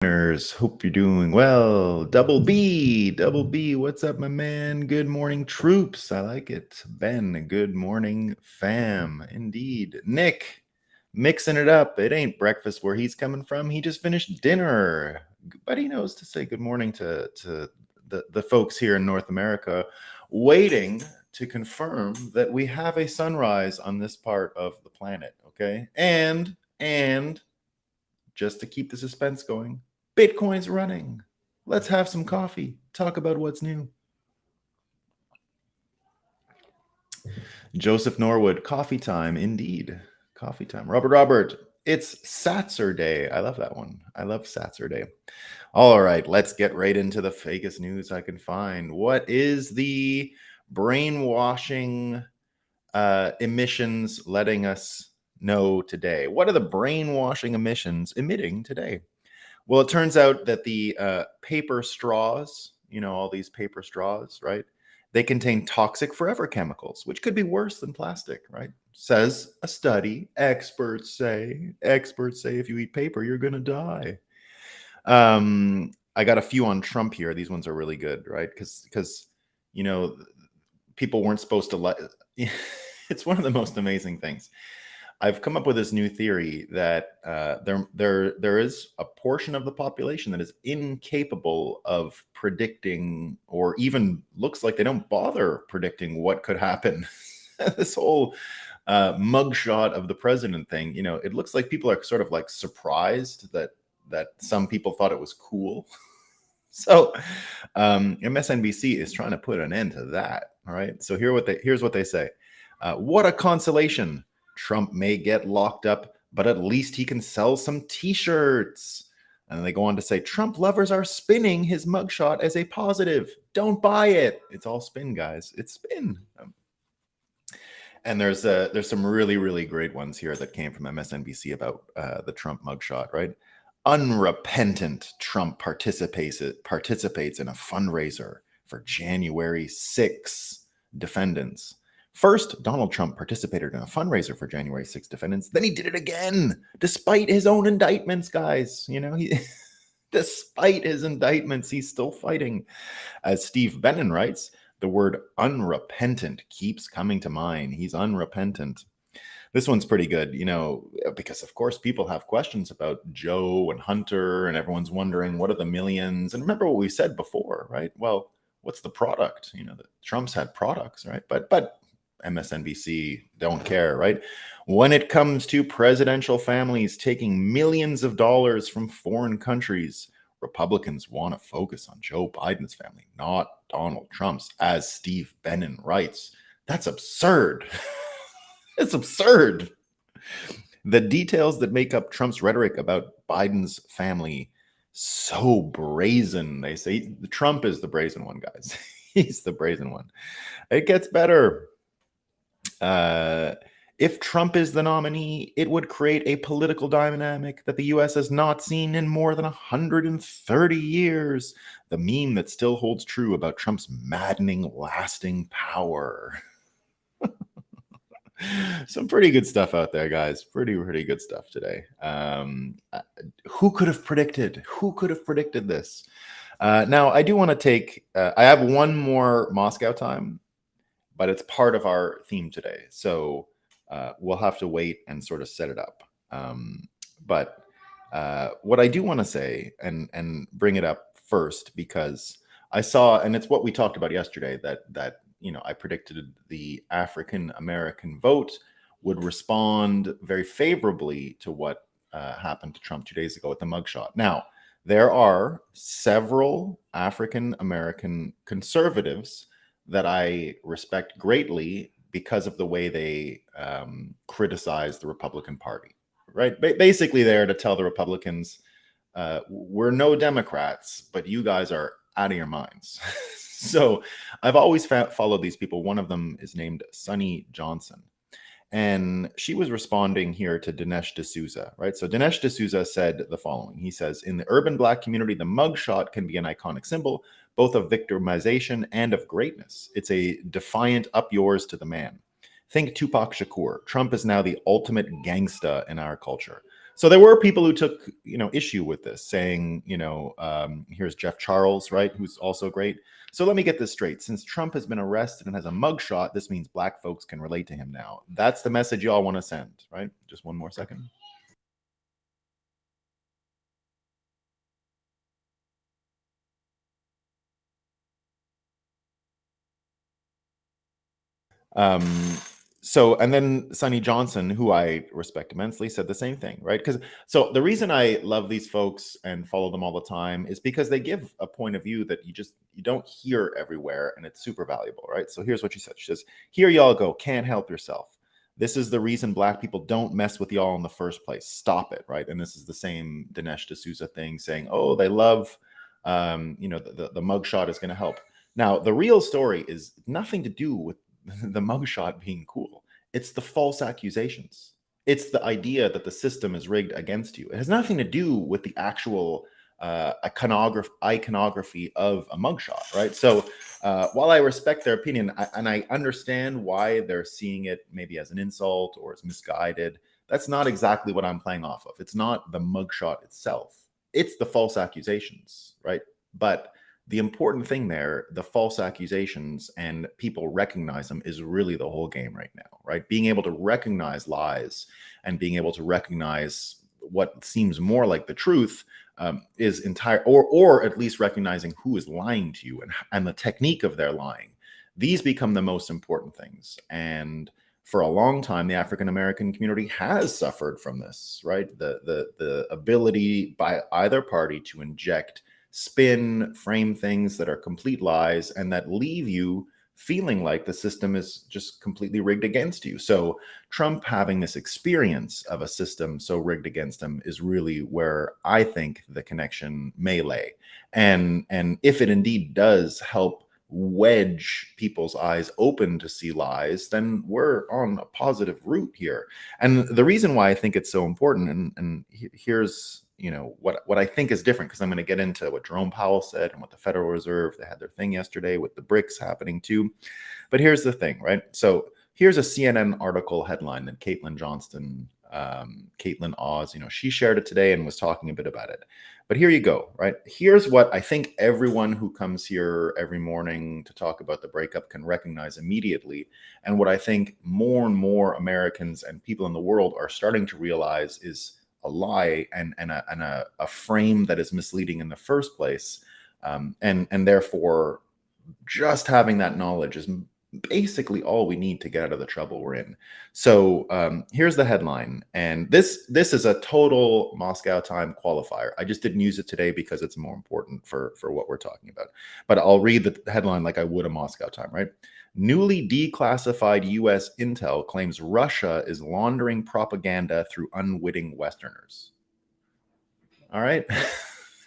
Hope you're doing well. Double B, what's up, my man? Good morning, troops. I like it. Ben, good morning, fam. Indeed. Nick, mixing it up. It ain't breakfast where he's coming from. He just finished dinner. But he knows to say good morning to the folks here in North America, waiting to confirm that we have a sunrise on this part of the planet, okay? And just to keep the suspense going, Bitcoin's running. Let's have some coffee. Talk about what's new. Joseph Norwood, coffee time, indeed. Coffee time. Robert, it's Saturday. I love that one. I love Saturday. All right, let's get right into the fakest news I can find. What is the brainwashing emissions letting us know today? What are the brainwashing emissions emitting today? Well, it turns out that the paper straws, all these paper straws, right? They contain toxic forever chemicals, which could be worse than plastic, right? Says a study. Experts say if you eat paper, you're going to die. I got a few on Trump here. These ones are really good, right? Because people weren't supposed to let. It's one of the most amazing things. I've come up with this new theory that there is a portion of the population that is incapable of predicting, or even looks like they don't bother predicting what could happen. This whole mugshot of the president thing, it looks like people are sort of like surprised that some people thought it was cool. So MSNBC is trying to put an end to that. All right. So here's what they say. What a consolation. Trump may get locked up, but at least he can sell some t-shirts. And they go on to say, Trump lovers are spinning his mugshot as a positive. Don't buy it. It's all spin, guys. It's spin. And there's some really, really great ones here that came from MSNBC about the Trump mugshot, right? Unrepentant Trump participates in a fundraiser for January 6 defendants. First, Donald Trump participated in a fundraiser for January 6 defendants. Then he did it again, despite his own indictments, guys. Despite his indictments, he's still fighting. As Steve Bannon writes, the word unrepentant keeps coming to mind. He's unrepentant. This one's pretty good, because of course people have questions about Joe and Hunter, and everyone's wondering what are the millions. And remember what we said before, right? Well, what's the product? The Trump's had products, right? But MSNBC don't care, right? When it comes to presidential families taking millions of dollars from foreign countries, Republicans want to focus on Joe Biden's family, not Donald Trump's, as Steve Bannon writes. That's absurd. It's absurd. The details that make up Trump's rhetoric about Biden's family, so brazen. They say Trump is the brazen one, guys. He's the brazen one. It gets better. If Trump is the nominee, it would create a political dynamic that the U.S. has not seen in more than 130 years. The meme that still holds true about Trump's maddening, lasting power. Some pretty good stuff out there, guys. Pretty good stuff today. Who could have predicted? Who could have predicted this? Now, I do want to take... I have one more Moscow time, but it's part of our theme today. So we'll have to wait and sort of set it up. But what I do want to say and bring it up first, because I saw, and it's what we talked about yesterday, that I predicted the African American vote would respond very favorably to what happened to Trump 2 days ago with the mugshot. Now, there are several African American conservatives that I respect greatly because of the way they criticize the Republican Party, right? Basically there to tell the Republicans, we're no Democrats, but you guys are out of your minds. So I've always followed these people. One of them is named Sunny Johnson. And she was responding here to Dinesh D'Souza, right? So Dinesh D'Souza said the following. He says, in the urban Black community, the mugshot can be an iconic symbol, both of victimization and of greatness. It's a defiant up yours to the man. Think Tupac Shakur. Trump is now the ultimate gangsta in our culture. So there were people who took, issue with this, saying, here's Jeff Charles, right, who's also great. So let me get this straight. Since Trump has been arrested and has a mugshot, this means black folks can relate to him now. That's the message y'all want to send, right? Just one more second. Um, so, and then Sonny Johnson, who I respect immensely, said the same thing, right? Because so the reason I love these folks and follow them all the time is because they give a point of view that you don't hear everywhere, and it's super valuable, right? So here's what she said. She says, "Here y'all go, can't help yourself. This is the reason black people don't mess with y'all in the first place. Stop it," right? And this is the same Dinesh D'Souza thing, saying, "Oh, they love, the mugshot is going to help." Now, the real story is nothing to do with the mugshot being cool. It's the false accusations. It's the idea that the system is rigged against you. It has nothing to do with the actual iconography of a mugshot, right? So while I respect their opinion, and I understand why they're seeing it maybe as an insult or as misguided, that's not exactly what I'm playing off of. It's not the mugshot itself. It's the false accusations, right? But the important thing there, the false accusations and people recognize them, is really the whole game right now, right? Being able to recognize lies and being able to recognize what seems more like the truth is entire, or at least recognizing who is lying to you and the technique of their lying. These become the most important things. And for a long time, the African American community has suffered from this, right? The ability by either party to inject spin, frame things that are complete lies and that leave you feeling like the system is just completely rigged against you. So Trump having this experience of a system so rigged against him is really where I think the connection may lay. And if it indeed does help wedge people's eyes open to see lies, then we're on a positive route here. And the reason why I think it's so important, and here's what I think is different, because I'm going to get into what Jerome Powell said and what the Federal Reserve, they had their thing yesterday with the BRICS happening too. But here's the thing, right? So here's a CNN article headline that Caitlin Johnston, Caitlin Oz, she shared it today and was talking a bit about it. But here you go, right? Here's what I think everyone who comes here every morning to talk about the breakup can recognize immediately. And what I think more and more Americans and people in the world are starting to realize is a lie and a frame that is misleading in the first place. And therefore, just having that knowledge is basically all we need to get out of the trouble we're in. So here's the headline, and this is a total Moscow time qualifier. I just didn't use it today because it's more important for what we're talking about. But I'll read the headline like I would a Moscow time, right? Newly declassified U.S. intel claims Russia is laundering propaganda through unwitting Westerners. All right.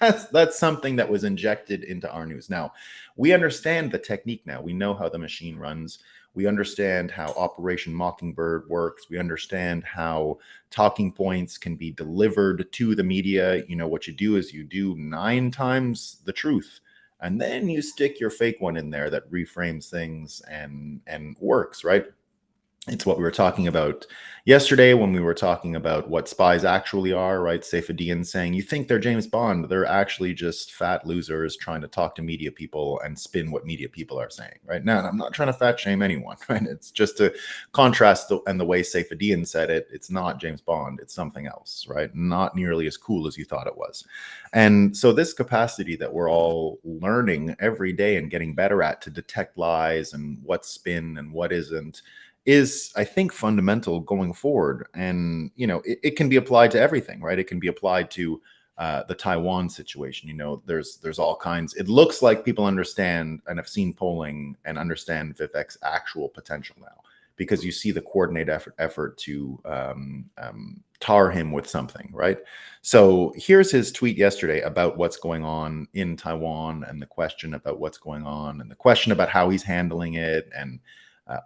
That's something that was injected into our news. Now, we understand the technique now. We know how the machine runs. We understand how Operation Mockingbird works. We understand how talking points can be delivered to the media. What you do is you do 9 times the truth, and then you stick your fake one in there that reframes things and works, right? It's what we were talking about yesterday when we were talking about what spies actually are, right? Saifedean saying, you think they're James Bond. They're actually just fat losers trying to talk to media people and spin what media people are saying, right? Now, I'm not trying to fat shame anyone, right? It's just to contrast the way Saifedean said it. It's not James Bond. It's something else, right? Not nearly as cool as you thought it was. And so this capacity that we're all learning every day and getting better at to detect lies and what's spin and what isn't, is, I think, fundamental going forward. And, it can be applied to everything, right? It can be applied to the Taiwan situation. There's all kinds. It looks like people understand and have seen polling and understand Vivek's actual potential now, because you see the coordinated effort to tar him with something, right? So here's his tweet yesterday about what's going on in Taiwan and the question about what's going on and the question about how he's handling it. And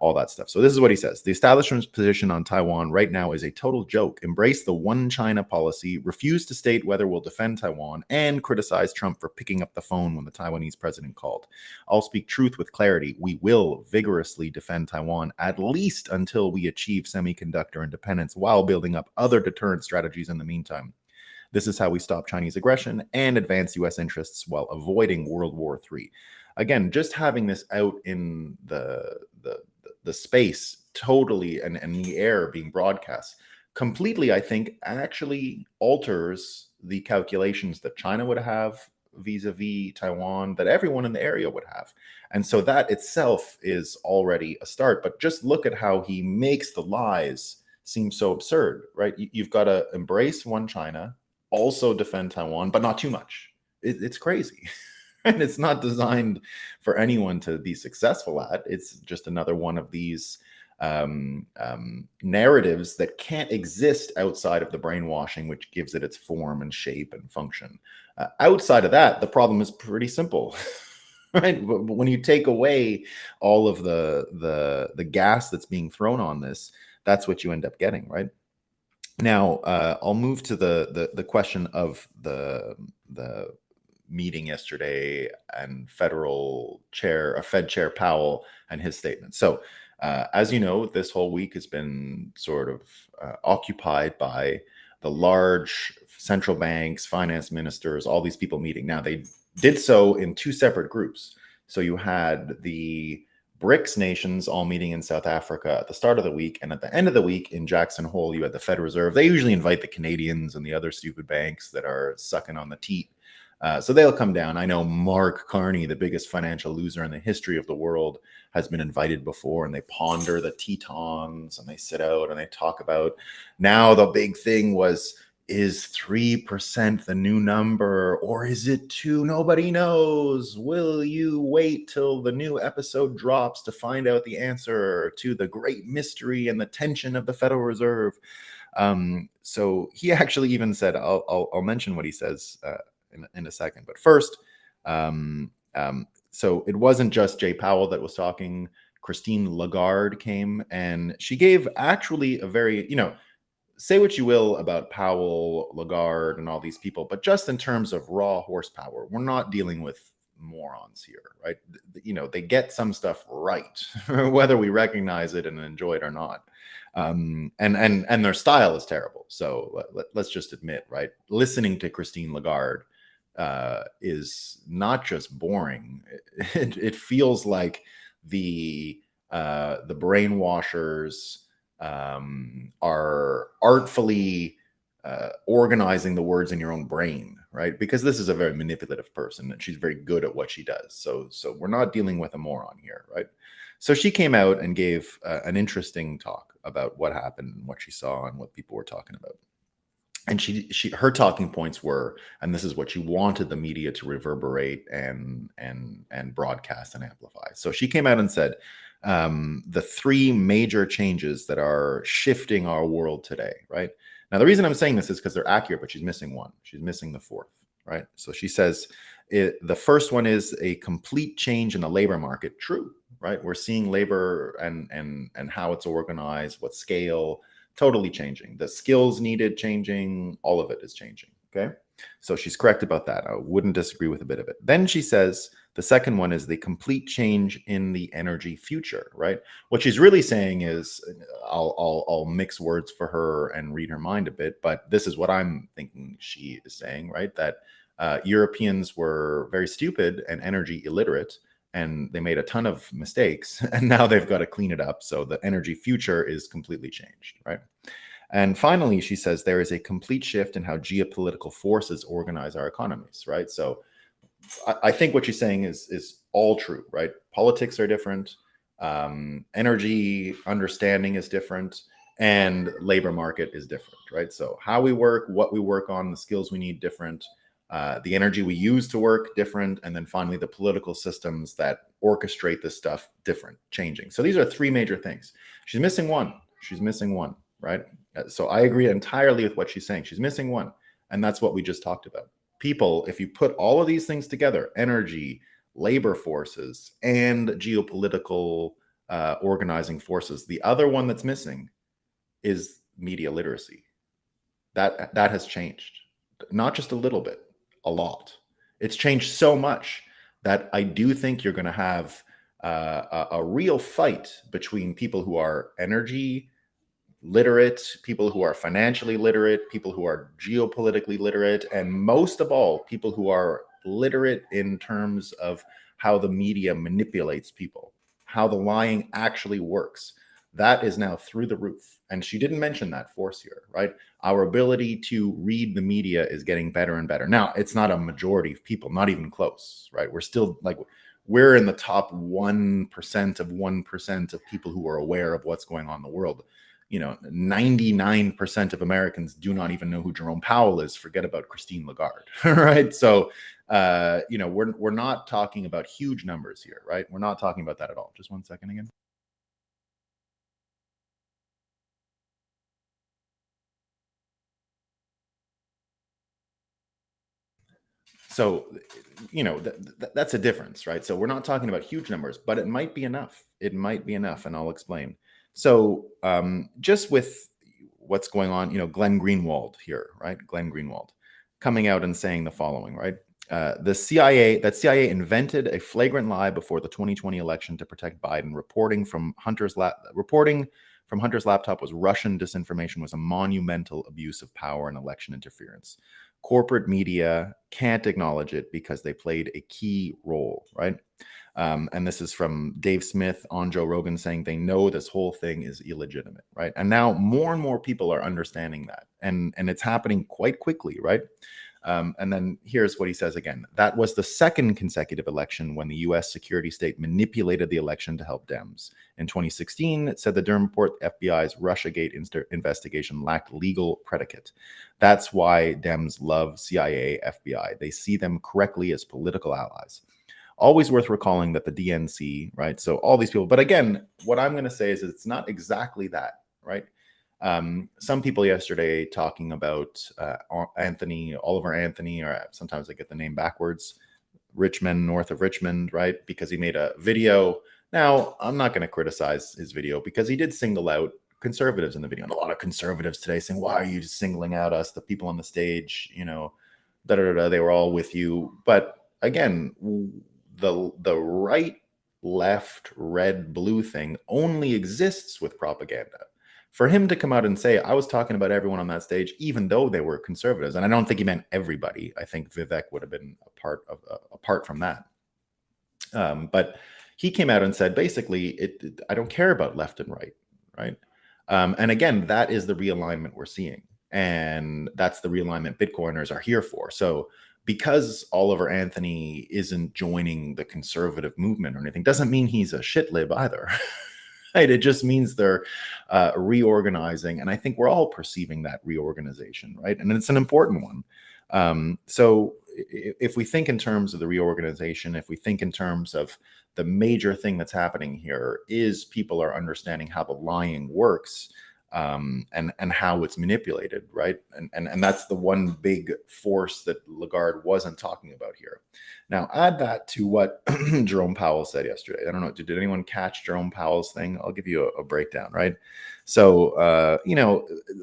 all that stuff. So this is what he says. The establishment's position on Taiwan right now is a total joke. Embrace the one China policy, refuse to state whether we'll defend Taiwan, and criticize Trump for picking up the phone when the Taiwanese president called. I'll speak truth with clarity. We will vigorously defend Taiwan at least until we achieve semiconductor independence while building up other deterrent strategies in the meantime. This is how we stop Chinese aggression and advance U.S. interests while avoiding World War III. Again, just having this out in the space totally and the air being broadcast completely, I think, actually alters the calculations that China would have vis-a-vis Taiwan, that everyone in the area would have. And so that itself is already a start. But just look at how he makes the lies seem so absurd, right? You've got to embrace one China, also defend Taiwan, but not too much. It's crazy. And it's not designed for anyone to be successful at. It's just another one of these narratives that can't exist outside of the brainwashing, which gives it its form and shape and function. Outside of that, the problem is pretty simple, right? When you take away all of the gas that's being thrown on this, that's what you end up getting, right? Now, I'll move to the question of the meeting yesterday and Fed Chair Powell and his statement. So, as you know, this whole week has been sort of occupied by the large central banks, finance ministers, all these people meeting. Now, they did so in two separate groups. So you had the BRICS nations all meeting in South Africa at the start of the week, and at the end of the week in Jackson Hole, you had the Fed Reserve. They usually invite the Canadians and the other stupid banks that are sucking on the teat. So they'll come down. I know Mark Carney, the biggest financial loser in the history of the world, has been invited before, and they ponder the Tetons and they sit out and they talk about, now the big thing was, is 3% the new number or is it 2? Nobody knows. Will you wait till the new episode drops to find out the answer to the great mystery and the tension of the Federal Reserve? So he actually even said, I'll mention what he says in a second. But first, so it wasn't just Jay Powell that was talking. Christine Lagarde came, and she gave actually a very, say what you will about Powell, Lagarde, and all these people, but just in terms of raw horsepower, we're not dealing with morons here, right? They get some stuff right, whether we recognize it and enjoy it or not. And their style is terrible. So let's just admit, right? Listening to Christine Lagarde is not just boring. It feels like the brainwashers are artfully organizing the words in your own brain, right? Because this is a very manipulative person and she's very good at what she does. So we're not dealing with a moron here, right? So she came out and gave an interesting talk about what happened and what she saw and what people were talking about. And her talking points were, and this is what she wanted the media to reverberate and broadcast and amplify. So she came out and said, the three major changes that are shifting our world today, right? Now, the reason I'm saying this is because they're accurate, but she's missing one. She's missing the fourth, right? So she says the first one is a complete change in the labor market. True, right? We're seeing labor and how it's organized, what scale, totally changing. The skills needed changing, all of it is changing, okay? So she's correct about that. I wouldn't disagree with a bit of it. Then she says the second one is the complete change in the energy future, right? What she's really saying is, I'll mix words for her and read her mind a bit, but this is what I'm thinking she is saying, right? That Europeans were very stupid and energy illiterate, and they made a ton of mistakes, and now they've got to clean it up. So the energy future is completely changed, right? And finally, she says there is a complete shift in how geopolitical forces organize our economies, right? So I think what she's saying is all true, right? Politics are different, energy understanding is different, and labor market is different, right? So how we work, what we work on, the skills we need different, the energy we use to work different, and then finally the political systems that orchestrate this stuff different, changing. So these are three major things. She's missing one. She's missing one, right? So I agree entirely with what she's saying. She's missing one, and that's what we just talked about. People, if you put all of these things together, energy, labor forces, and geopolitical organizing forces. The other one that's missing is media literacy. That has changed, not just a little bit, a lot. It's changed so much that I do think you're going to have a real fight between people who are energy literate, people who are financially literate, people who are geopolitically literate, and most of all, people who are literate in terms of how the media manipulates people, how the lying actually works. That is now through the roof. And she didn't mention that force here, right? Our ability to read the media is getting better and better. Now, it's not a majority of people, not even close, right? We're still like, we're in the top 1% of 1% of people who are aware of what's going on in the world. 99% of Americans do not even know who Jerome Powell is. Forget about Christine Lagarde, right? So, we're not talking about huge numbers here, right? We're not talking about that at all. Just one second again. So, that's a difference, right? So we're not talking about huge numbers, but it might be enough. It might be enough, and I'll explain. So, just with what's going on, Glenn Greenwald here, right? Glenn Greenwald coming out and saying the following, right? The CIA invented a flagrant lie before the 2020 election to protect Biden. Reporting from Hunter's laptop was Russian disinformation, was a monumental abuse of power and election interference. Corporate media can't acknowledge it because they played a key role, right? And this is from Dave Smith on Joe Rogan saying they know this whole thing is illegitimate, right? And now more and more people are understanding that, and it's happening quite quickly, right? And then here's what he says again. That was the second consecutive election when the U.S. security state manipulated the election to help Dems. In 2016, it said the Durham report FBI's Russiagate investigation lacked legal predicate. That's why Dems love CIA, FBI. They see them correctly as political allies. Always worth recalling that the DNC, right? So all these people, but again, what I'm going to say is it's not exactly that, right? Some people yesterday talking about Oliver Anthony, or sometimes I get the name backwards, Richmond, north of Richmond, right? Because he made a video. Now, I'm not going to criticize his video because he did single out conservatives in the video. And a lot of conservatives today saying, why are you just singling out us, the people on the stage, they were all with you. But again, the right, left, red, blue thing only exists with propaganda. For him to come out and say, I was talking about everyone on that stage, even though they were conservatives, and I don't think he meant everybody. I think Vivek would have been apart from that. But he came out and said, basically, I don't care about left and right? And again, that is the realignment we're seeing. And that's the realignment Bitcoiners are here for. So because Oliver Anthony isn't joining the conservative movement or anything, doesn't mean he's a shit lib either. Right? It just means they're reorganizing. And I think we're all perceiving that reorganization, right? And it's an important one. So if we think in terms of the reorganization, if we think in terms of the major thing that's happening here is people are understanding how the lying works, and how it's manipulated, right? And that's the one big force that Lagarde wasn't talking about here. Now, add that to what Jerome Powell said yesterday. I don't know, did anyone catch Jerome Powell's thing? I'll give you a breakdown, right? So,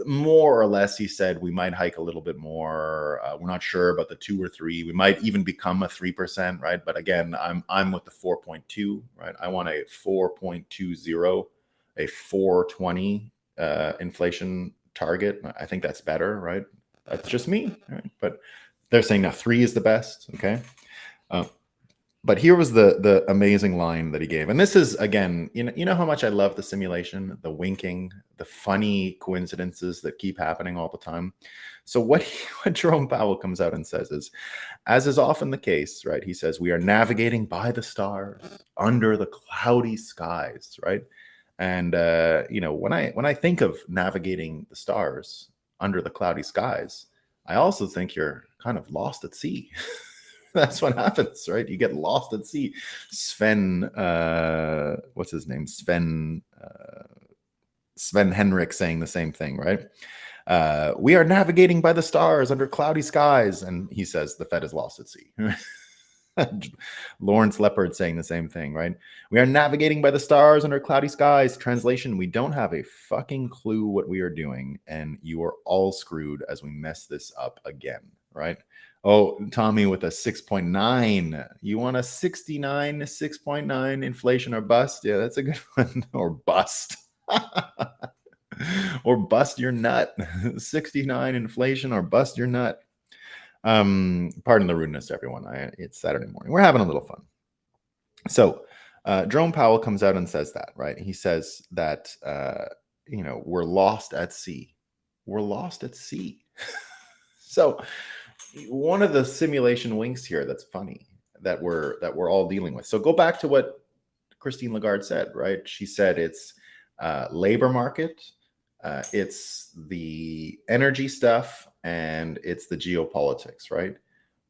more or less, he said we might hike a little bit more. We're not sure about the 2 or 3. We might even become a 3%, right? But again, I'm with the 4.2, right? I want a 4.20, a 420 inflation target. I think that's better, right? That's just me, right? But they're saying now 3 is the best, okay? But here was the amazing line that he gave. And this is, again, you know how much I love the simulation, the winking, the funny coincidences that keep happening all the time. So what Jerome Powell comes out and says is, as is often the case, right? He says, we are navigating by the stars under the cloudy skies, right? And when I think of navigating the stars under the cloudy skies, I also think you're kind of lost at sea. That's what happens, right? You get lost at sea. Sven, what's his name? Sven Henrik saying the same thing, right? We are navigating by the stars under cloudy skies, and he says the Fed is lost at sea. Lawrence Leopard saying the same thing, right? We are navigating by the stars under cloudy skies. Translation, we don't have a fucking clue what we are doing, and you are all screwed as we mess this up again, right? Oh, Tommy with a 6.9. You want a 69, 6.9 inflation or bust? Yeah, that's a good one. Or bust. Or bust your nut. 69 inflation or bust your nut. Pardon the rudeness, everyone. It's Saturday morning. We're having a little fun. So Jerome Powell comes out and says that, right? He says that, we're lost at sea. We're lost at sea. So one of the simulation winks here that's funny that we're all dealing with. So go back to what Christine Lagarde said, right? She said it's labor market, it's the energy stuff, and it's the geopolitics, right?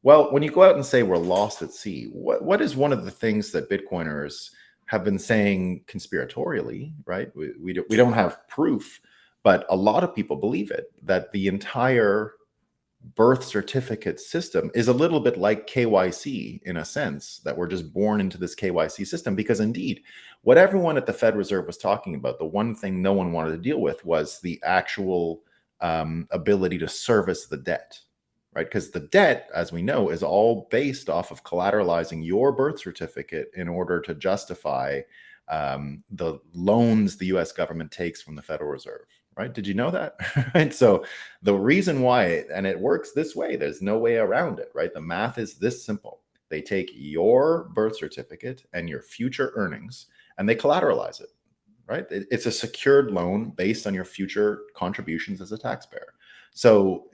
Well, when you go out and say we're lost at sea, what is one of the things that Bitcoiners have been saying conspiratorially, right? We don't have proof, but a lot of people believe it, that the entire birth certificate system is a little bit like KYC in a sense, that we're just born into this KYC system. Because indeed, what everyone at the Fed Reserve was talking about, the one thing no one wanted to deal with was the actual ability to service the debt, right? Because the debt, as we know, is all based off of collateralizing your birth certificate in order to justify the loans the US government takes from the Federal Reserve. Right? Did you know that? Right. So the reason why, and it works this way, there's no way around it, right? The math is this simple. They take your birth certificate and your future earnings and they collateralize it, right? It's a secured loan based on your future contributions as a taxpayer. So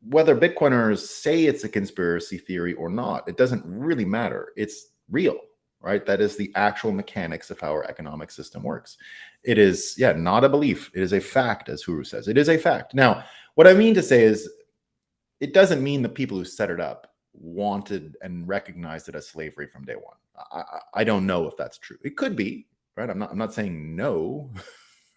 whether Bitcoiners say it's a conspiracy theory or not, it doesn't really matter. It's real, right? That is the actual mechanics of how our economic system works. It is, not a belief. It is a fact, as Huru says. It is a fact. Now, what I mean to say is, it doesn't mean the people who set it up wanted and recognized it as slavery from day one. I don't know if that's true. It could be, right? I'm not saying no,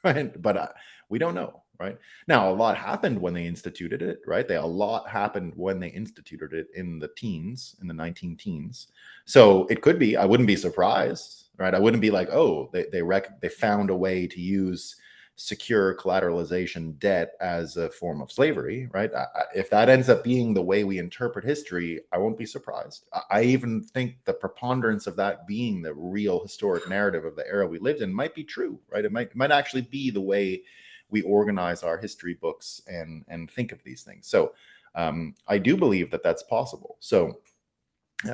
right? But we don't know, right? Now, a lot happened when they instituted it, right? A lot happened when they instituted it in the teens, in the 19 teens. So it could be. I wouldn't be surprised, right? I wouldn't be like, oh, they found a way to use secure collateralization debt as a form of slavery, right? If that ends up being the way we interpret history, I won't be surprised. I even think the preponderance of that being the real historic narrative of the era we lived in might be true, right? It might actually be the way we organize our history books and think of these things. So I do believe that that's possible. So,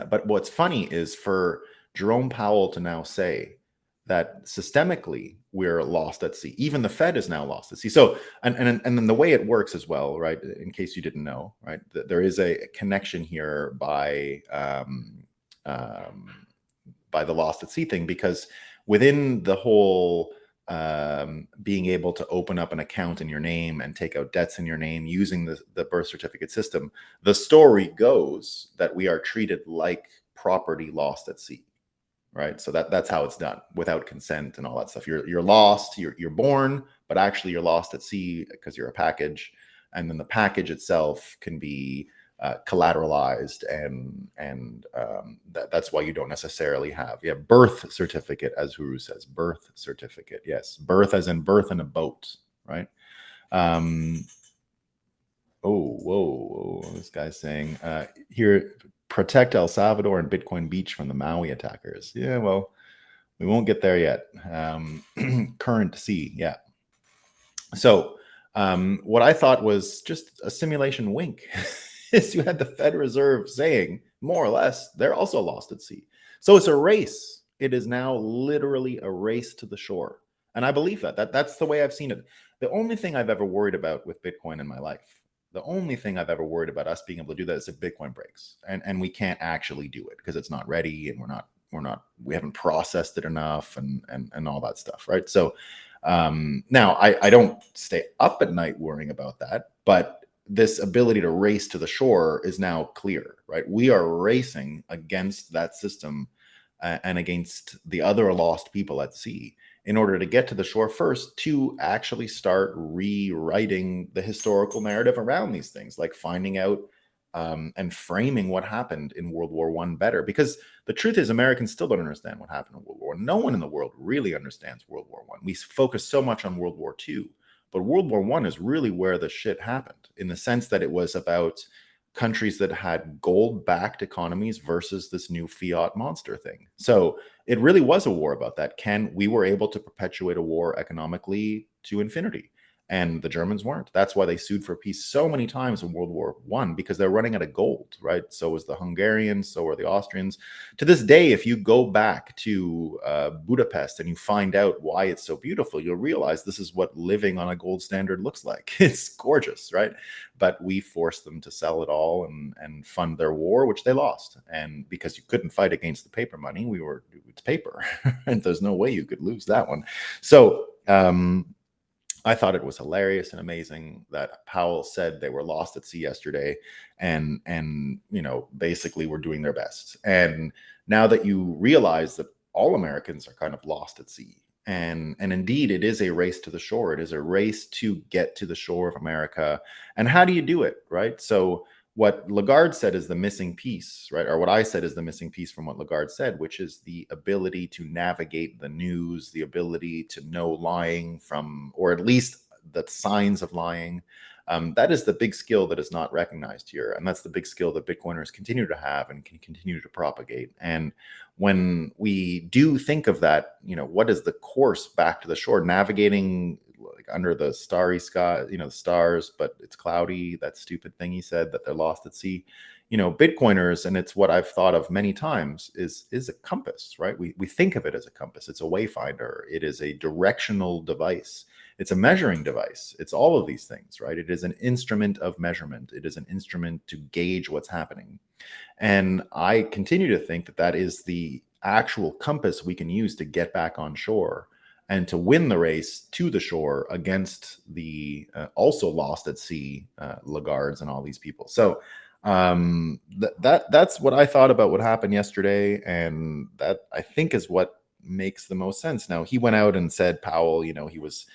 but what's funny is for Jerome Powell to now say that systemically we're lost at sea. Even the Fed is now lost at sea. So, and then the way it works as well, right? In case you didn't know, right? There is a connection here by the lost at sea thing, because within the whole being able to open up an account in your name and take out debts in your name using the birth certificate system, the story goes that we are treated like property lost at sea. Right, so that's how it's done, without consent and all that stuff. You're lost. You're born, but actually you're lost at sea because you're a package, and then the package itself can be collateralized, and that's why you don't necessarily have birth certificate, as Huru says, birth certificate. Yes, birth as in birth in a boat, right? Whoa, this guy's saying here, protect El Salvador and Bitcoin Beach from the Maui attackers. Yeah, well, we won't get there yet. Current C, yeah. So what I thought was just a simulation wink is you had the Fed Reserve saying, more or less, they're also lost at sea. So it's a race. It is now literally a race to the shore. And I believe that's the way I've seen it. The only thing I've ever worried about with Bitcoin in my life, the only thing I've ever worried about us being able to do that is if Bitcoin breaks, and we can't actually do it because it's not ready, and we haven't processed it enough, and all that stuff, right? So now I don't stay up at night worrying about that, but this ability to race to the shore is now clear, right? We are racing against that system and against the other lost people at sea in order to get to the shore first, to actually start rewriting the historical narrative around these things, like finding out and framing what happened in World War I better. Because the truth is, Americans still don't understand what happened in World War I. No one in the world really understands World War I. We focus so much on World War II, but World War I is really where the shit happened, in the sense that it was about countries that had gold-backed economies versus this new fiat monster thing. So it really was a war about that. We were able to perpetuate a war economically to infinity, and the Germans weren't. That's why they sued for peace so many times in World War I, because they're running out of gold, right? So was the Hungarians, so are the Austrians. To this day, if you go back to Budapest and you find out why it's so beautiful, you'll realize this is what living on a gold standard looks like. It's gorgeous, right? But we forced them to sell it all and fund their war, which they lost. And because you couldn't fight against the paper money, it's paper, and there's no way you could lose that one. So I thought it was hilarious and amazing that Powell said they were lost at sea yesterday, and basically were doing their best. And now that you realize that all Americans are kind of lost at sea, and indeed it is a race to the shore. It is a race to get to the shore of America. And how do you do it, right? So what Lagarde said is the missing piece, right? Or what I said is the missing piece from what Lagarde said, which is the ability to navigate the news, the ability to know lying from, or at least the signs of lying. That is the big skill that is not recognized here. And that's the big skill that Bitcoiners continue to have and can continue to propagate. And when we do think of that, what is the course back to the shore? Navigating like under the starry sky, the stars, but it's cloudy. That stupid thing he said, that they're lost at sea. Bitcoiners, and it's what I've thought of many times, is a compass, right? We think of it as a compass. It's a wayfinder. It is a directional device. It's a measuring device. It's all of these things, right? It is an instrument of measurement. It is an instrument to gauge what's happening. And I continue to think that that is the actual compass we can use to get back on shore and to win the race to the shore against the also lost at sea Lagardes and all these people. So that's what I thought about what happened yesterday, and that I think is what makes the most sense. Now, he went out and said, Powell, he was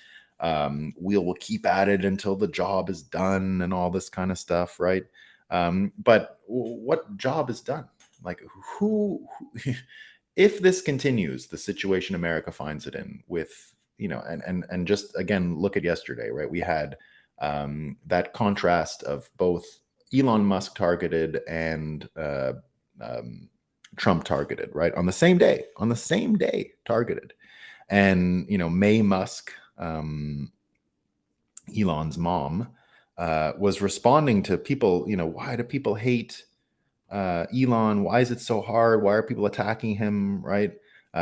we'll keep at it until the job is done and all this kind of stuff, right? But what job is done? Like who if this continues, the situation America finds it in, with and just again, look at yesterday, right? We had that contrast of both Elon Musk targeted and Trump targeted, right? On the same day targeted. And May Musk, Elon's mom, was responding to people, why do people hate Elon? Why is it so hard? Why are people attacking him, right?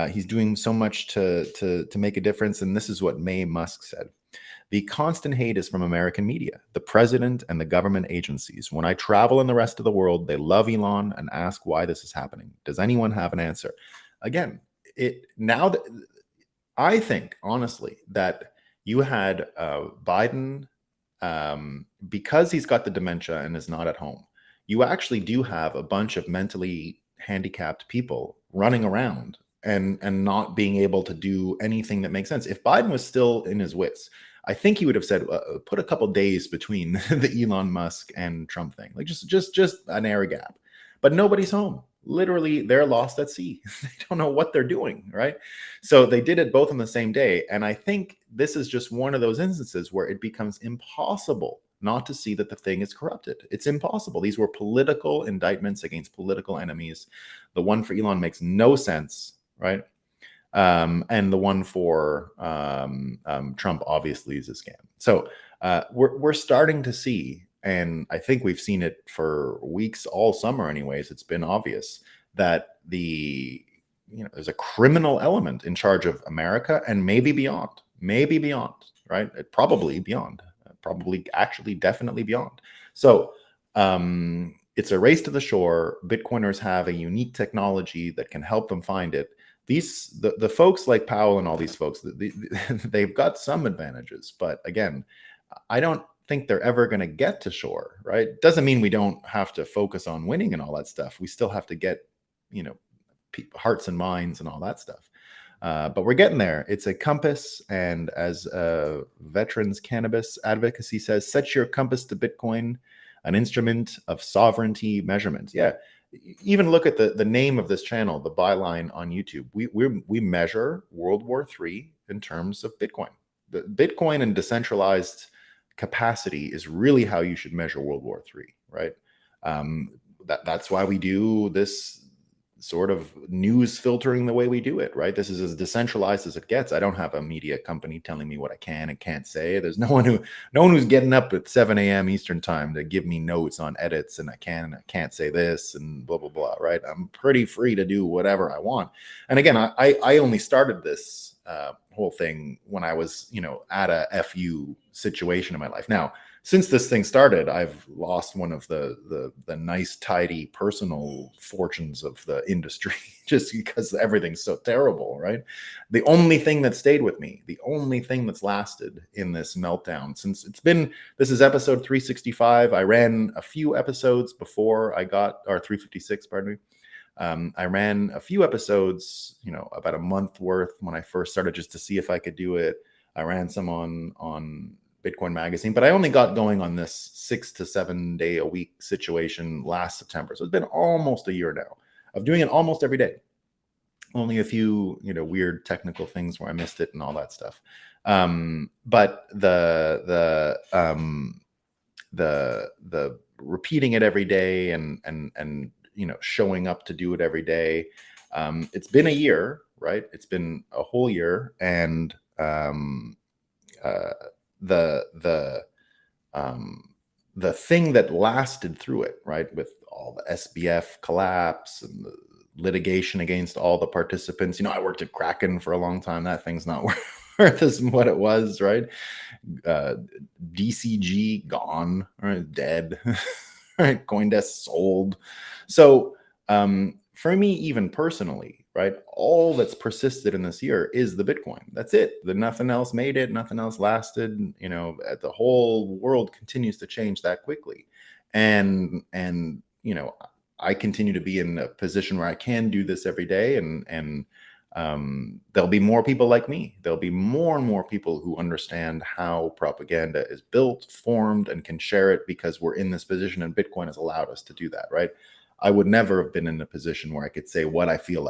He's doing so much to make a difference. And this is what May Musk said. The constant hate is from American media, the president, and the government agencies. When I travel in the rest of the world, they love Elon and ask why this is happening. Does anyone have an answer? Again, I think, honestly, that you had Biden, because he's got the dementia and is not at home, you actually do have a bunch of mentally handicapped people running around and not being able to do anything that makes sense. If Biden was still in his wits, I think he would have said, put a couple days between the Elon Musk and Trump thing, like just an air gap. But nobody's home. Literally, they're lost at sea. They don't know what they're doing, right? So they did it both on the same day. And I think this is just one of those instances where it becomes impossible not to see that the thing is corrupted. It's impossible. These were political indictments against political enemies. The one for Elon makes no sense, right? And the one for Trump obviously is a scam. So we're starting to see, and I think we've seen it for weeks, all summer anyways, it's been obvious that there's a criminal element in charge of America, and maybe beyond, right? Probably beyond, probably actually definitely beyond. So it's a race to the shore. Bitcoiners have a unique technology that can help them find it. The folks like Powell and all these folks, they've got some advantages, but again, I don't think they're ever going to get to shore, right? Doesn't mean we don't have to focus on winning and all that stuff. We still have to get, hearts and minds and all that stuff. But we're getting there. It's a compass. And as Veterans Cannabis Advocacy says, set your compass to Bitcoin. an instrument of sovereignty measurement. Yeah, even look at the name of this channel, the byline on YouTube. We measure World War III in terms of Bitcoin. The Bitcoin and decentralized capacity is really how you should measure World War III, right? That's why we do this sort of news filtering the way we do it, right? This is as decentralized as it gets. I don't have a media company telling me what I can and can't say. There's no one who's getting up at 7 a.m. Eastern time to give me notes on edits and I can and I can't say this and blah, blah, blah, right? I'm pretty free to do whatever I want. And again, I only started this whole thing when I was, at a FU situation in my life. Now, since this thing started, I've lost one of the nice, tidy personal fortunes of the industry just because everything's so terrible, right? The only thing that stayed with me, the only thing that's lasted in this meltdown since this is episode 365. I ran a few episodes before I got, or 356, pardon me. I ran a few episodes, about a month worth when I first started just to see if I could do it. I ran some on Bitcoin Magazine, but I only got going on this 6 to 7 day a week situation last September. So it's been almost a year now of doing it almost every day. Only a few, weird technical things where I missed it and all that stuff. But the repeating it every day and showing up to do it every day. It's been a year, right? It's been a whole year, and the thing that lasted through it, right, with all the SBF collapse and the litigation against all the participants. I worked at Kraken for a long time. That thing's not worth as what it was, right? DCG gone, right? Dead. Right? CoinDesk sold. So for me, even personally, right, all that's persisted in this year is the Bitcoin. That's it. Nothing else made it. Nothing else lasted. The whole world continues to change that quickly, and I continue to be in a position where I can do this every day, and there'll be more people like me. There'll be more and more people who understand how propaganda is built, formed, and can share it because we're in this position, and Bitcoin has allowed us to do that, right? I would never have been in a position where I could say what I feel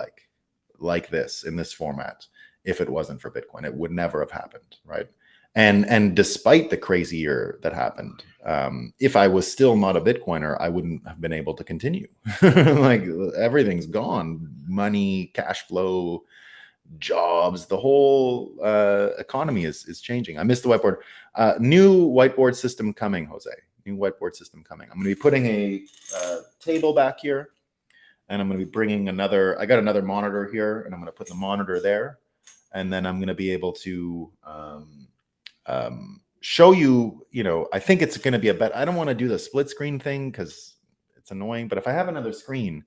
like this in this format if it wasn't for Bitcoin. It would never have happened, right? And despite the crazy year that happened, if I was still not a Bitcoiner, I wouldn't have been able to continue. Like everything's gone, money, cash flow, jobs, the whole economy is changing. I missed the whiteboard. New whiteboard system coming, Jose. New whiteboard system coming. I'm going to be putting a table back here, and I'm going to be bringing I got another monitor here, and I'm going to put the monitor there, and then I'm going to be able to show you, I think it's going to be I don't want to do the split screen thing because it's annoying, but if I have another screen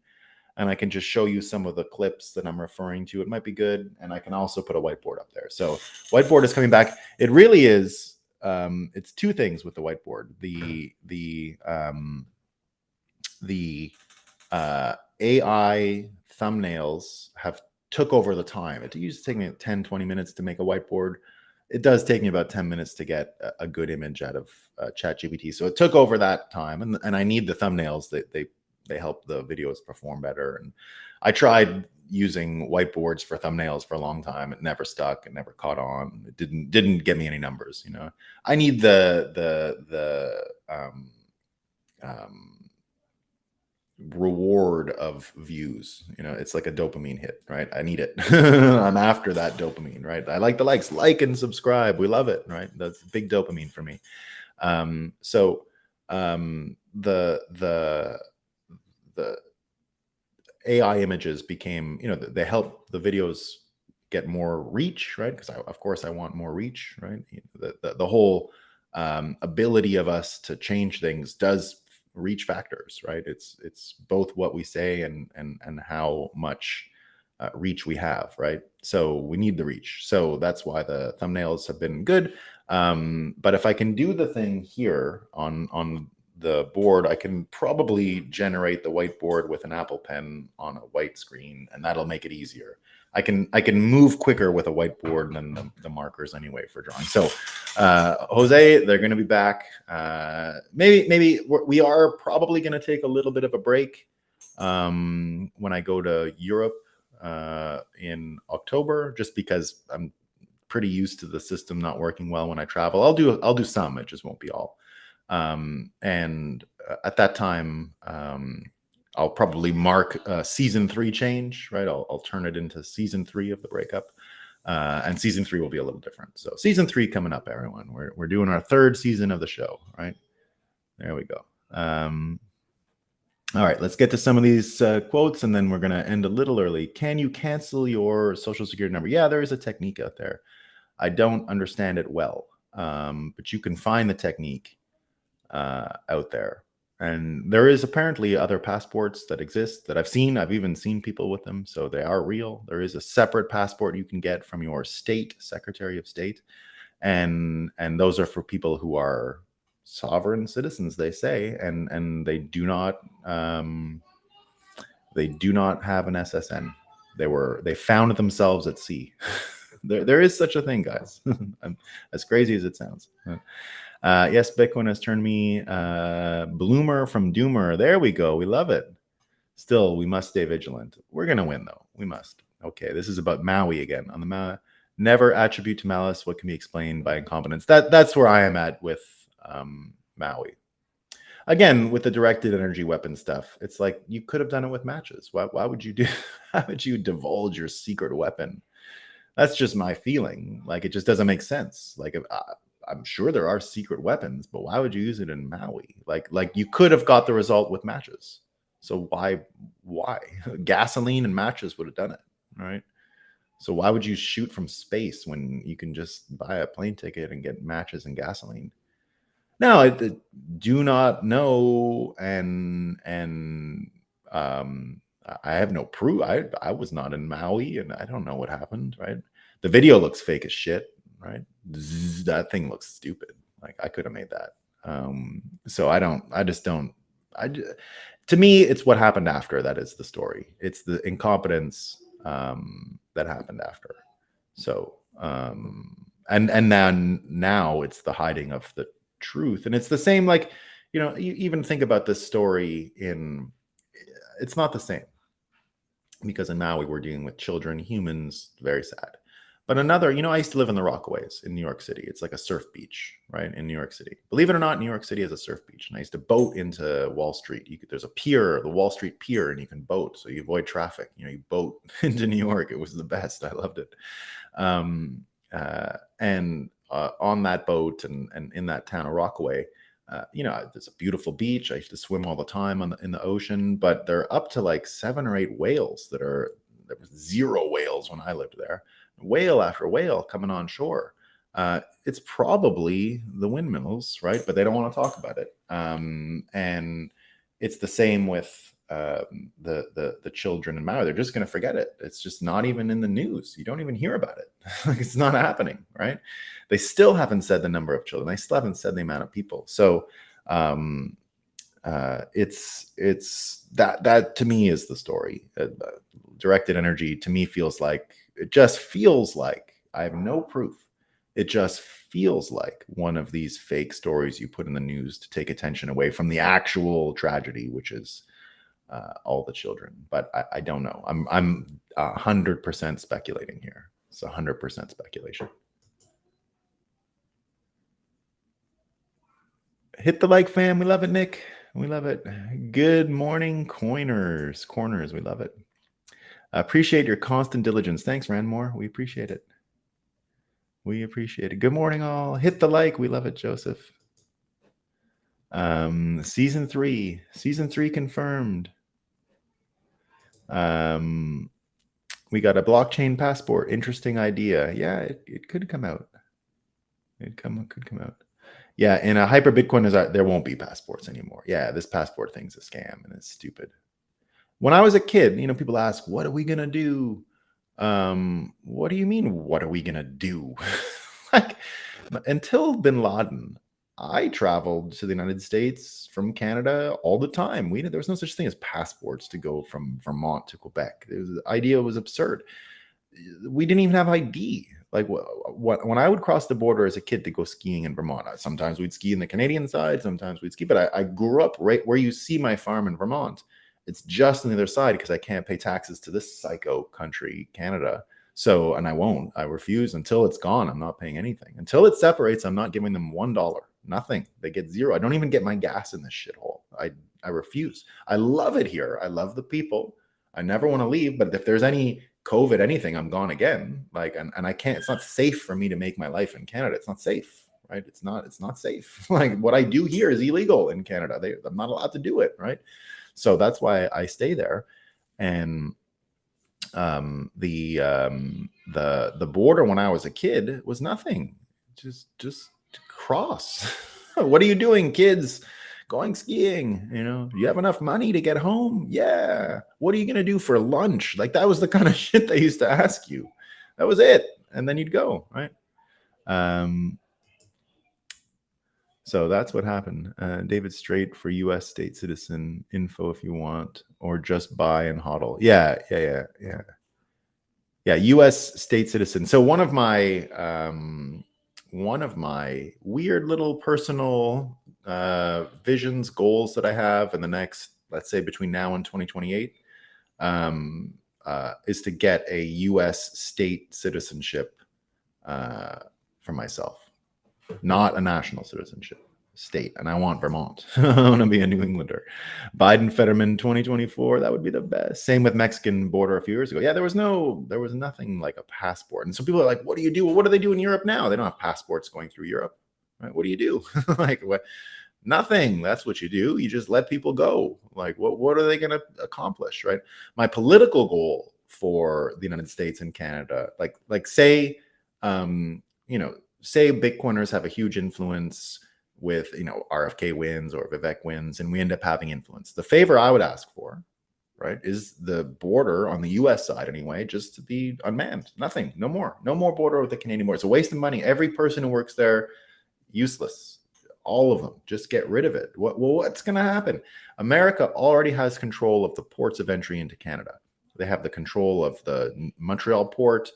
and I can just show you some of the clips that I'm referring to, it might be good. And I can also put a whiteboard up there. So whiteboard is coming back. It really is, it's two things with the whiteboard. The AI thumbnails have took over the time. It used to take me 10, 20 minutes to make a whiteboard. It does take me about 10 minutes to get a good image out of ChatGPT. So it took over that time. And I need the thumbnails. They help the videos perform better. And I tried using whiteboards for thumbnails for a long time. It never stuck. It never caught on. It didn't get me any numbers. I need the reward of views. It's like a dopamine hit, right? I need it. I'm after that dopamine, right? I like the likes, like and subscribe. We love it, right? That's big dopamine for me. The AI images became, they help the videos get more reach, right? Because of course I want more reach, right? The whole ability of us to change things does reach factors, right? It's both what we say and how much reach we have, right? So we need the reach. So that's why the thumbnails have been good. But if I can do the thing here on the board, I can probably generate the whiteboard with an Apple Pen on a white screen, and that'll make it easier. I can move quicker with a whiteboard than the markers anyway for drawing. So, Jose, they're going to be back. Maybe we are probably going to take a little bit of a break when I go to Europe in October, just because I'm pretty used to the system not working well when I travel. I'll do some, it just won't be all. And at that time, I'll probably mark season 3 change, right? I'll turn it into season 3 of the Breakup. And season 3 will be a little different. So season 3 coming up, everyone. We're doing our 3rd season of the show, right? There we go. All right, let's get to some of these quotes, and then we're going to end a little early. Can you cancel your social security number? Yeah, there is a technique out there. I don't understand it well, but you can find the technique out there. And there is apparently other passports that exist that I've seen. I've even seen people with them, so they are real. There is a separate passport you can get from your state Secretary of State, and those are for people who are sovereign citizens, they say, and they do not have an SSN. They found themselves at sea. There is such a thing, guys. As crazy as it sounds. Yes, Bitcoin has turned me bloomer from doomer. There we go. We love it. Still, we must stay vigilant. We're gonna win, though. We must. Okay, this is about Maui again. On the Maui, never attribute to malice what can be explained by incompetence. That's where I am at with Maui. Again, with the directed energy weapon stuff, it's like you could have done it with matches. Why would you do? How would you divulge your secret weapon? That's just my feeling. Like, it just doesn't make sense. Like, I'm sure there are secret weapons, but why would you use it in Maui? Like you could have got the result with matches. So why? Gasoline and matches would have done it, right? So why would you shoot from space when you can just buy a plane ticket and get matches and gasoline? Now, I do not know, and I have no proof. I was not in Maui, and I don't know what happened, right? The video looks fake as shit, right? That thing looks stupid. Like, I could have made that. So to me, it's what happened after that is the story. It's the incompetence that happened after. So, and then now it's the hiding of the truth. And it's the same, like, you even think about this story it's not the same, because in Maui we're dealing with children, humans, very sad. But another, I used to live in the Rockaways in New York City. It's like a surf beach, right, in New York City. Believe it or not, New York City has a surf beach. And I used to boat into Wall Street. There's a pier, the Wall Street Pier, and you can boat, so you avoid traffic. You boat into New York. It was the best. I loved it. And on that boat and in that town of Rockaway, there's a beautiful beach. I used to swim all the time in the ocean, but they're up to like 7 or 8 whales there was 0 whales when I lived there. Whale after whale coming on shore. It's probably the windmills, right? But they don't want to talk about it. And it's the same with the children in Maui. They're just going to forget it. It's just not even in the news. You don't even hear about it. Like, it's not happening, right? They still haven't said the number of children. They still haven't said the amount of people. So it's that to me is the story. Directed energy to me feels like I have no proof. It just feels like one of these fake stories you put in the news to take attention away from the actual tragedy, which is all the children. But I don't know. I'm 100% speculating here. It's 100% speculation. Hit the like, fam. We love it, Nick. We love it. Good morning, corners. We love it. Appreciate your constant diligence. Thanks, Ranmore. We appreciate it. Good morning, all. Hit the like. We love it, Joseph. Season 3 confirmed. We got a blockchain passport. Interesting idea. Yeah, it could come out. Could come out. Yeah, in a hyper Bitcoin, there won't be passports anymore. Yeah, this passport thing's a scam and it's stupid. When I was a kid, people ask, what are we going to do? What do you mean, what are we going to do? Like, until bin Laden, I traveled to the United States from Canada all the time. There was no such thing as passports to go from Vermont to Quebec. The idea was absurd. We didn't even have ID. Like when I would cross the border as a kid to go skiing in Vermont, sometimes we'd ski in the Canadian side, sometimes we'd ski. But I grew up right where you see my farm in Vermont. It's just on the other side because I can't pay taxes to this psycho country, Canada. So, and I won't. I refuse until it's gone. I'm not paying anything. Until it separates, I'm not giving them $1. Nothing. They get zero. I don't even get my gas in this shithole. I refuse. I love it here. I love the people. I never want to leave. But if there's any COVID anything, I'm gone again. Like, and I can't. It's not safe for me to make my life in Canada. It's not safe, right? It's not safe. Like what I do here is illegal in Canada. I'm not allowed to do it, right? So that's why I stay there. And the border when I was a kid was nothing. Just cross. What are you doing, kids? Going skiing. You have enough money to get home? Yeah. What are you gonna do for lunch? Like that was the kind of shit they used to ask you. That was it, and then you'd go, right? So that's what happened. David Strait for U.S. state citizen info if you want, or just buy and hodl. Yeah. U.S. state citizen. So one of my weird little personal visions, goals that I have in the next, let's say between now and 2028, is to get a U.S. state citizenship for myself. Not a national citizenship, state. And I want Vermont. I want to be a New Englander. Biden Fetterman 2024, that would be the best. Same with Mexican border a few years ago. Yeah, there was nothing like a passport. And so people are like, what do you do? Well, what do they do in Europe now? They don't have passports going through Europe. Right? What do you do? Like what? Nothing. That's what you do. You just let people go. Like what are they going to accomplish? Right? My political goal for the United States and Canada, like say, say Bitcoiners have a huge influence with, RFK wins or Vivek wins, and we end up having influence. The favor I would ask for, right, is the border on the US side anyway, just to be unmanned. Nothing, no more border with the Canadian border. It's a waste of money. Every person who works there, useless. All of them, just get rid of it. What's going to happen? America already has control of the ports of entry into Canada. They have the control of the Montreal port,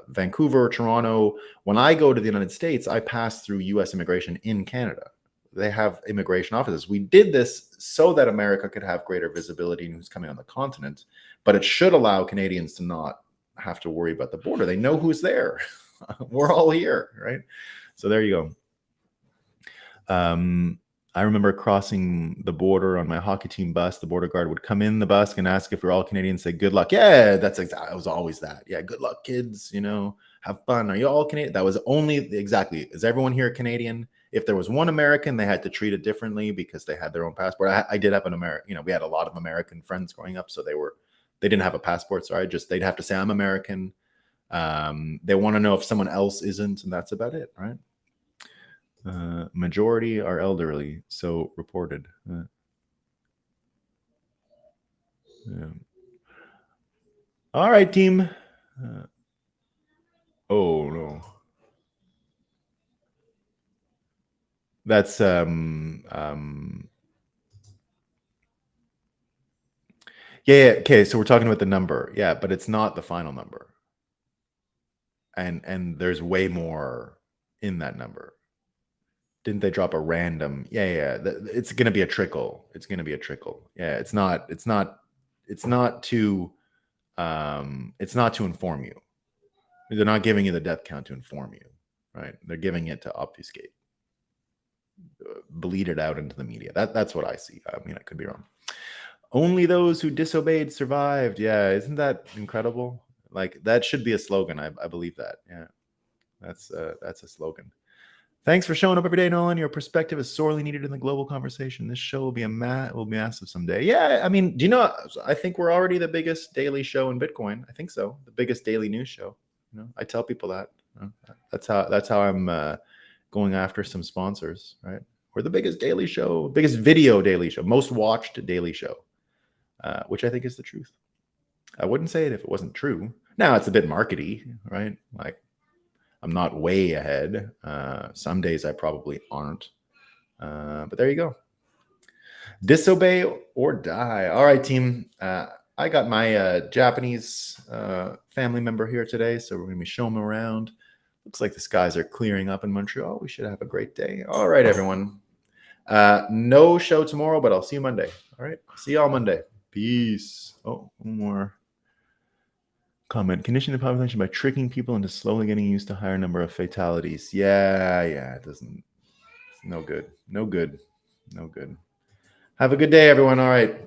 Vancouver, Toronto. When I go to the United States, I pass through U.S. immigration in Canada. They have immigration offices. We did this so that America could have greater visibility in who's coming on the continent, but it should allow Canadians to not have to worry about the border. They know who's there. We're all here, right? So there you go. I remember crossing the border on my hockey team bus. The border guard would come in the bus and ask if we're all Canadians, say, good luck. Yeah, that's exactly, it was always that. Yeah, good luck, kids, have fun. Are you all Canadian? That was only, exactly, is everyone here Canadian? If there was one American, they had to treat it differently because they had their own passport. I did have an American, we had a lot of American friends growing up, so they didn't have a passport, so they'd have to say, I'm American. They want to know if someone else isn't, and that's about it, right? Majority are elderly, so reported. Yeah. All right, team. Oh no, that's yeah. Okay, so we're talking about the number, yeah, but it's not the final number, and there's way more in that number. Didn't they drop a random? Yeah. It's going to be a trickle. It's going to be a trickle. Yeah. It's not to inform you. They're not giving you the death count to inform you, right? They're giving it to obfuscate, bleed it out into the media. That's what I see. I mean, I could be wrong. Only those who disobeyed survived. Yeah. Isn't that incredible? Like that should be a slogan. I believe that. Yeah. That's a slogan. Thanks for showing up every day, Nolan. Your perspective is sorely needed in the global conversation. This show will be massive someday. Yeah, I mean, do you know? I think we're already the biggest daily show in Bitcoin. I think so. The biggest daily news show. I tell people that. That's how I'm going after some sponsors. Right? We're the biggest daily show, biggest video daily show, most watched daily show, which I think is the truth. I wouldn't say it if it wasn't true. Now it's a bit markety, right? Like, I'm not way ahead. Some days I probably aren't. But there you go. Disobey or die. All right, team. I got my Japanese family member here today, so we're going to be showing him around. Looks like the skies are clearing up in Montreal. We should have a great day. All right, everyone. No show tomorrow, but I'll see you Monday. All right. See y'all Monday. Peace. Oh, one more comment. Conditioning the population by tricking people into slowly getting used to a higher number of fatalities. Yeah. It doesn't. It's no good. No good. Have a good day, everyone. All right.